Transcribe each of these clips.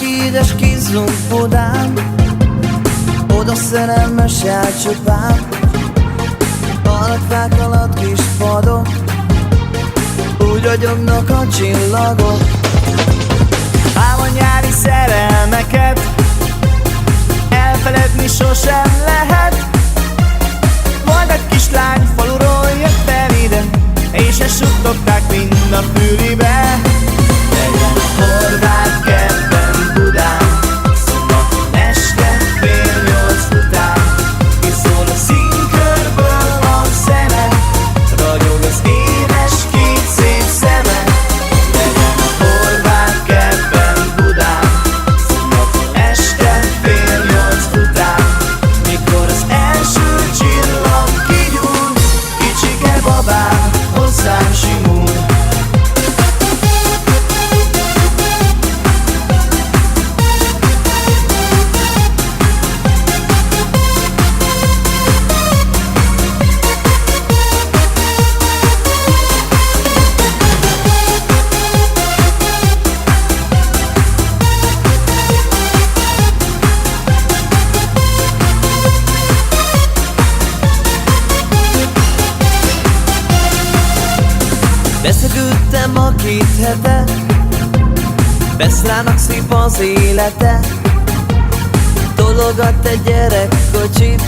Édes kis zumpodám, oda szerelmes jár csupán. Alakfák alatt kis padok, úgy ragyognak a csillagok. Ám a nyári szerelmeket elfeledni sosem lehet. Volt egy kislány, faluról jött el ide, és ezt suttogták mind a fülibe. Legyen a horvát kertben Budán, szombaton este 7:30 után. Kiszól a színkörből a zene, ragyog az édes két szép szeme. Legyen a horvát kertben Budán, szombaton este 7:30 után. Mikor az első csillag kigyúl, kicsike babám hozzám simul. Beszegődtem a 2 hete, Beszlának szép az élete. Tologat egy gyerekkocsit,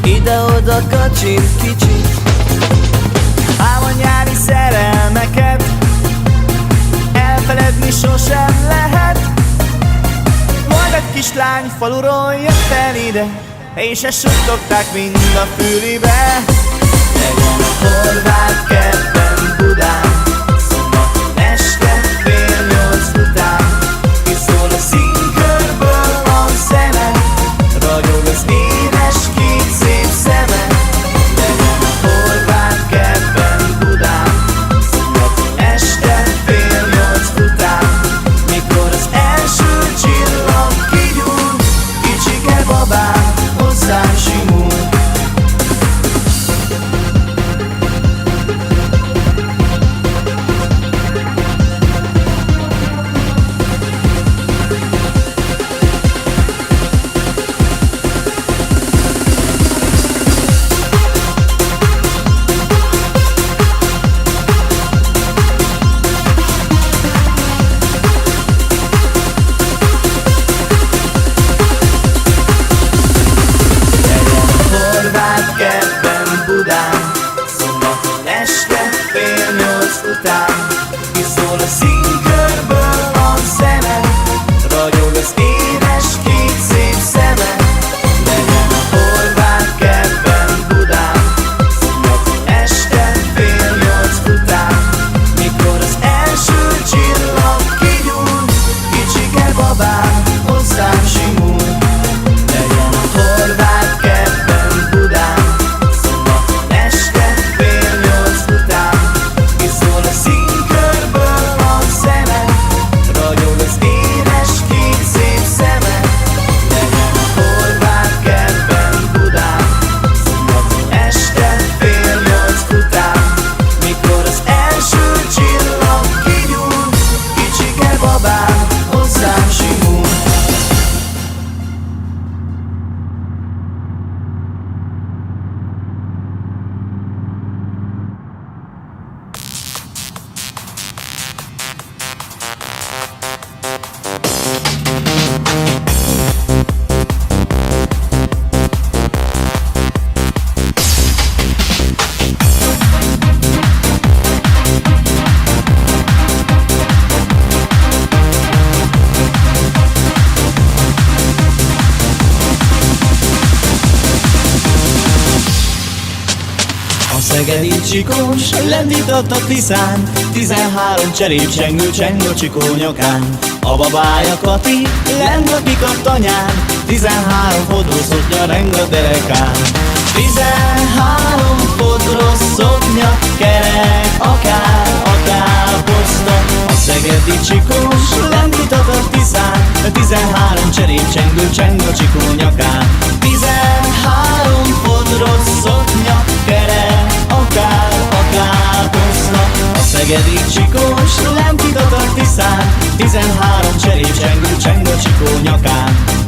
ide-oda kacsint kicsit. Ám a nyári szerelmeket elfeledni sosem lehet. Volt egy kislány, faluról jött el ide, és ezt suttogták mind a fülibe. Legyen a horvát kertben Budán, szombaton este 7:30 után. Kiszól a színkörből a zene, ragyog az édes két szép szeme. Legyen a horvát kertben Budán, szombaton este 7:30 után. Mikor az első csillag kigyúl, kicsike babám hozzám simul. szegedi csikós lendított a Tiszán, 13 cserépcsengő cseng a Csikó nyakán. A babája Kati lend a tanyán, 13 fodros szoknya reng a derekán. 13 fodros szoknya, kerek, akár poszta. A szegedi csikós lendított a Tiszán, 13 cserépcsengő cseng a Csikó nyakán. 13 fodros szoknya, kerek, akár poszta. A szegedi csikós lendított a Tiszán, 13 cserépcsengő cseng a Csikó nyakán.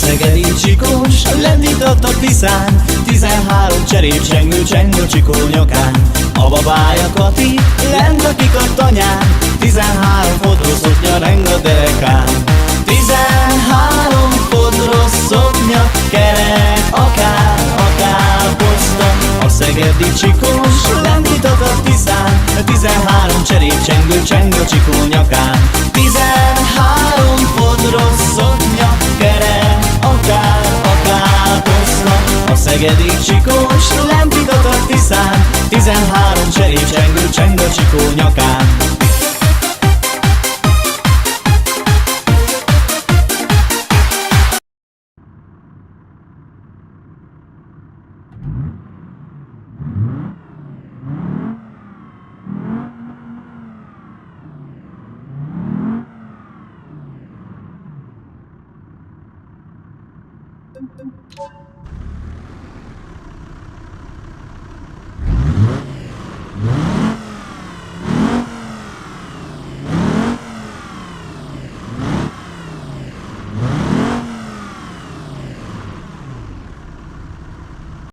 Szegedi csikós lendított a Tiszán, 13 cserépcsengő cseng a Csikó nyakán. A babája Kati lend a tanyán, 13 fodros szoknya reng a derekán. 13 fodros szoknya, kerek, akár poszta. A szegedi csikós lendított a Tiszán, 13 cserépcsengő cseng a Csikó nyakán. 13 fodros szoknya, kerek, akár poszta. A szegedi csikós lendított a Tiszán, 13 cserépcsengő cseng a Csikó nyakán.